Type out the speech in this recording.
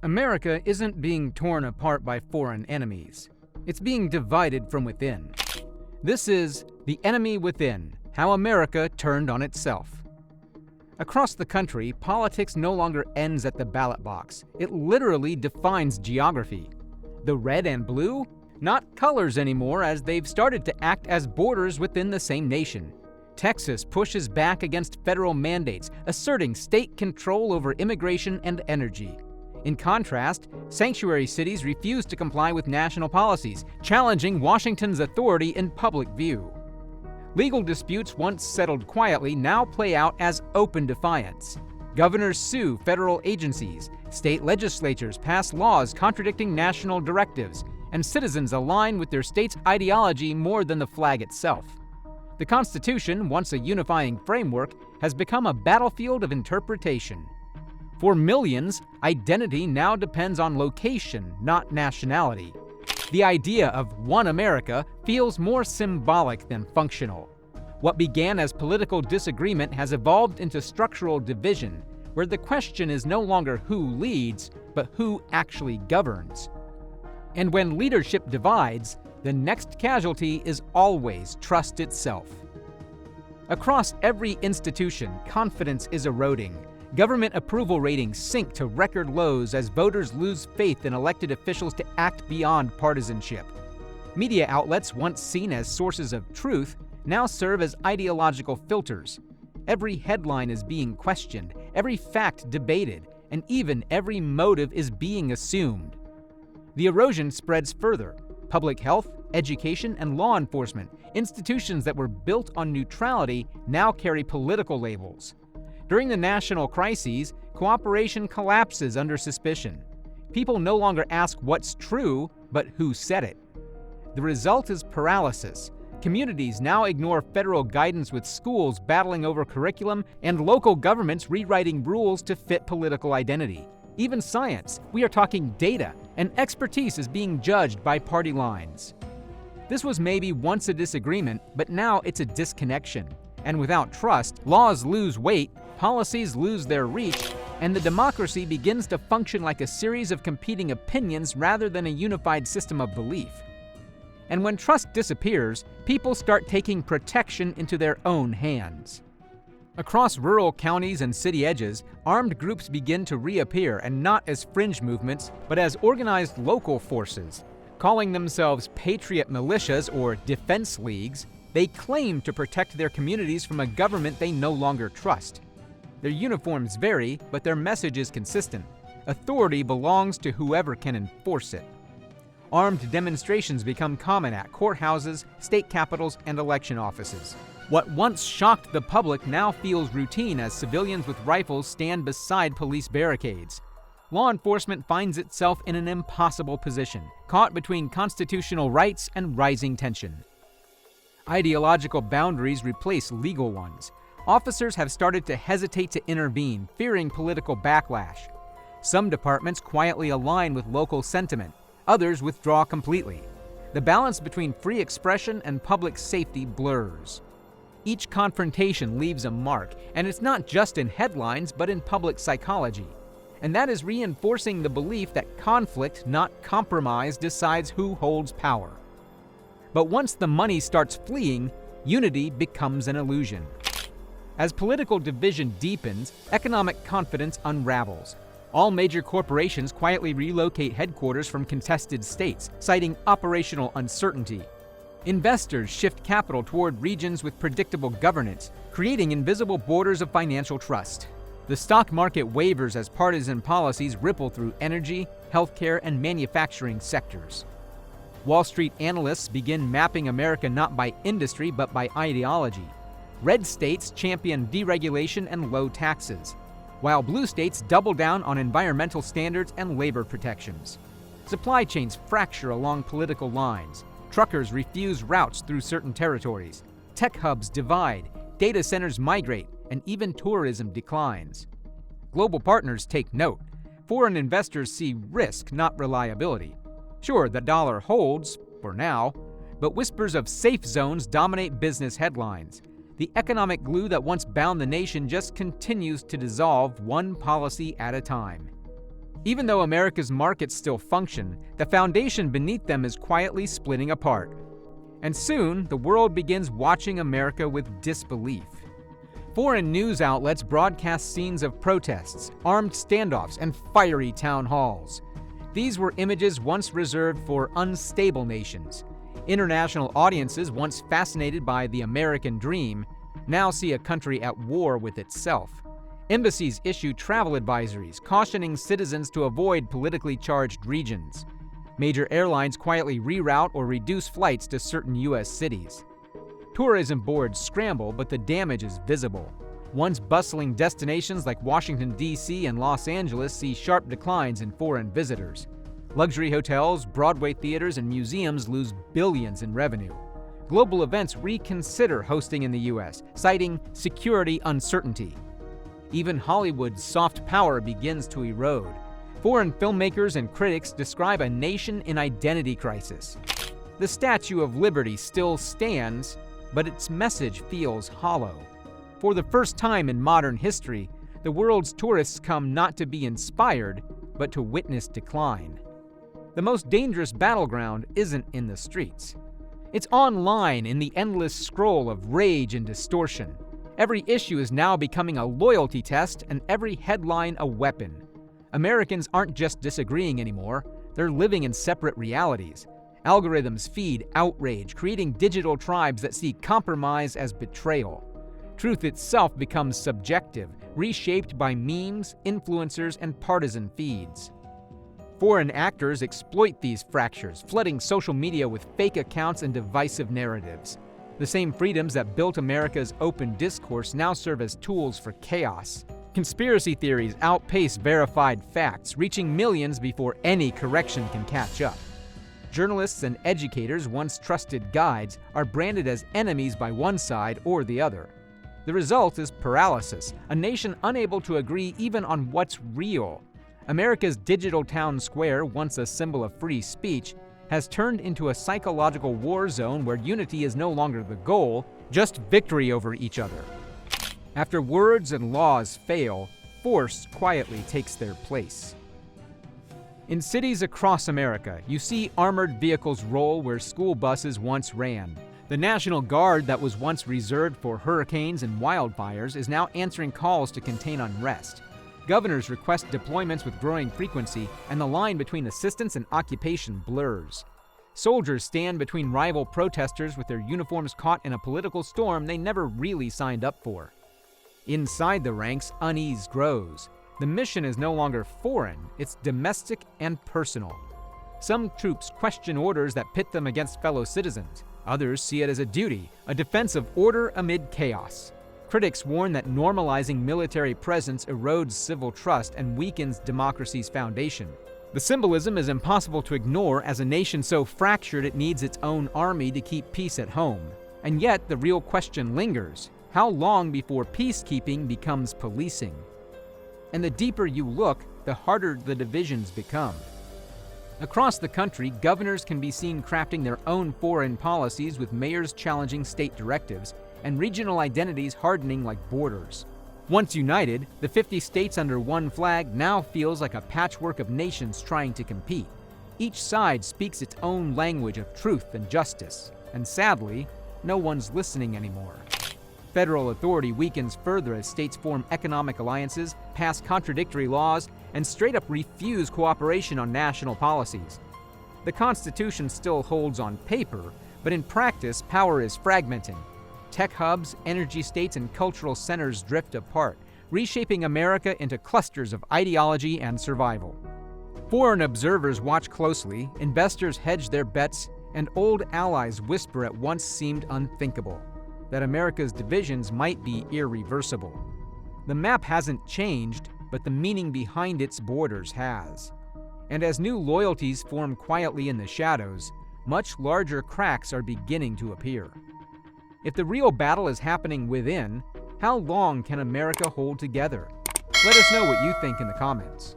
America isn't being torn apart by foreign enemies. It's being divided from within. This is The Enemy Within: How America Turned on Itself. Across the country, politics no longer ends at the ballot box. It literally defines geography. The red and blue? Not colors anymore, as they've started to act as borders within the same nation. Texas pushes back against federal mandates, asserting state control over immigration and energy. In contrast, sanctuary cities refuse to comply with national policies, challenging Washington's authority in public view. Legal disputes once settled quietly now play out as open defiance. Governors sue federal agencies, state legislatures pass laws contradicting national directives, and citizens align with their state's ideology more than the flag itself. The Constitution, once a unifying framework, has become a battlefield of interpretation. For millions, identity now depends on location, not nationality. The idea of one America feels more symbolic than functional. What began as political disagreement has evolved into structural division, where the question is no longer who leads, but who actually governs. And when leadership divides, the next casualty is always trust itself. Across every institution, confidence is eroding. Government approval ratings sink to record lows as voters lose faith in elected officials to act beyond partisanship. Media outlets, once seen as sources of truth, now serve as ideological filters. Every headline is being questioned, every fact debated, and even every motive is being assumed. The erosion spreads further. Public health, education, and law enforcement, institutions that were built on neutrality, now carry political labels. During the national crises, cooperation collapses under suspicion. People no longer ask what's true, but who said it. The result is paralysis. Communities now ignore federal guidance, with schools battling over curriculum and local governments rewriting rules to fit political identity. Even science, we are talking data, and expertise is being judged by party lines. This was maybe once a disagreement, but now it's a disconnection. And without trust, laws lose weight, policies lose their reach, and the democracy begins to function like a series of competing opinions rather than a unified system of belief. And when trust disappears, people start taking protection into their own hands. Across rural counties and city edges, armed groups begin to reappear, and not as fringe movements, but as organized local forces. Calling themselves patriot militias or defense leagues, they claim to protect their communities from a government they no longer trust. Their uniforms vary, but their message is consistent. Authority belongs to whoever can enforce it. Armed demonstrations become common at courthouses, state capitals, and election offices. What once shocked the public now feels routine as civilians with rifles stand beside police barricades. Law enforcement finds itself in an impossible position, caught between constitutional rights and rising tension. Ideological boundaries replace legal ones. Officers have started to hesitate to intervene, fearing political backlash. Some departments quietly align with local sentiment, others withdraw completely. The balance between free expression and public safety blurs. Each confrontation leaves a mark, and it's not just in headlines, but in public psychology. And that is reinforcing the belief that conflict, not compromise, decides who holds power. But once the money starts fleeing, unity becomes an illusion. As political division deepens, economic confidence unravels. All major corporations quietly relocate headquarters from contested states, citing operational uncertainty. Investors shift capital toward regions with predictable governance, creating invisible borders of financial trust. The stock market wavers as partisan policies ripple through energy, healthcare, and manufacturing sectors. Wall Street analysts begin mapping America not by industry but by ideology. Red states champion deregulation and low taxes, while blue states double down on environmental standards and labor protections. Supply chains fracture along political lines. Truckers refuse routes through certain territories. Tech hubs divide, data centers migrate, and even tourism declines. Global partners take note. Foreign investors see risk, not reliability. Sure, the dollar holds, for now, but whispers of safe zones dominate business headlines. The economic glue that once bound the nation just continues to dissolve, one policy at a time. Even though America's markets still function, the foundation beneath them is quietly splitting apart. And soon, the world begins watching America with disbelief. Foreign news outlets broadcast scenes of protests, armed standoffs, and fiery town halls. These were images once reserved for unstable nations. International audiences, once fascinated by the American dream, now see a country at war with itself. Embassies issue travel advisories, cautioning citizens to avoid politically charged regions. Major airlines quietly reroute or reduce flights to certain U.S. cities. Tourism boards scramble, but the damage is visible. Once bustling destinations like Washington, D.C. and Los Angeles see sharp declines in foreign visitors. Luxury hotels, Broadway theaters, and museums lose billions in revenue. Global events reconsider hosting in the U.S., citing security uncertainty. Even Hollywood's soft power begins to erode. Foreign filmmakers and critics describe a nation in identity crisis. The Statue of Liberty still stands, but its message feels hollow. For the first time in modern history, the world's tourists come not to be inspired, but to witness decline. The most dangerous battleground isn't in the streets. It's online in the endless scroll of rage and distortion. Every issue is now becoming a loyalty test, and every headline a weapon. Americans aren't just disagreeing anymore, they're living in separate realities. Algorithms feed outrage, creating digital tribes that see compromise as betrayal. Truth itself becomes subjective, reshaped by memes, influencers, and partisan feeds. Foreign actors exploit these fractures, flooding social media with fake accounts and divisive narratives. The same freedoms that built America's open discourse now serve as tools for chaos. Conspiracy theories outpace verified facts, reaching millions before any correction can catch up. Journalists and educators, once trusted guides, are branded as enemies by one side or the other. The result is paralysis, a nation unable to agree even on what's real. America's digital town square, once a symbol of free speech, has turned into a psychological war zone where unity is no longer the goal, just victory over each other. After words and laws fail, force quietly takes their place. In cities across America, you see armored vehicles roll where school buses once ran. The National Guard that was once reserved for hurricanes and wildfires is now answering calls to contain unrest. Governors request deployments with growing frequency, and the line between assistance and occupation blurs. Soldiers stand between rival protesters with their uniforms caught in a political storm they never really signed up for. Inside the ranks, unease grows. The mission is no longer foreign, it's domestic and personal. Some troops question orders that pit them against fellow citizens. Others see it as a duty, a defense of order amid chaos. Critics warn that normalizing military presence erodes civil trust and weakens democracy's foundation. The symbolism is impossible to ignore as a nation so fractured it needs its own army to keep peace at home. And yet the real question lingers: how long before peacekeeping becomes policing? And the deeper you look, the harder the divisions become. Across the country, governors can be seen crafting their own foreign policies, with mayors challenging state directives and regional identities hardening like borders. Once united, the 50 states under one flag now feels like a patchwork of nations trying to compete. Each side speaks its own language of truth and justice, and sadly, no one's listening anymore. Federal authority weakens further as states form economic alliances, pass contradictory laws, and straight up refuse cooperation on national policies. The Constitution still holds on paper, but in practice, power is fragmenting. Tech hubs, energy states, and cultural centers drift apart, reshaping America into clusters of ideology and survival. Foreign observers watch closely, investors hedge their bets, and old allies whisper at once seemed unthinkable, that America's divisions might be irreversible. The map hasn't changed, but the meaning behind its borders has. And as new loyalties form quietly in the shadows, much larger cracks are beginning to appear. If the real battle is happening within, how long can America hold together? Let us know what you think in the comments.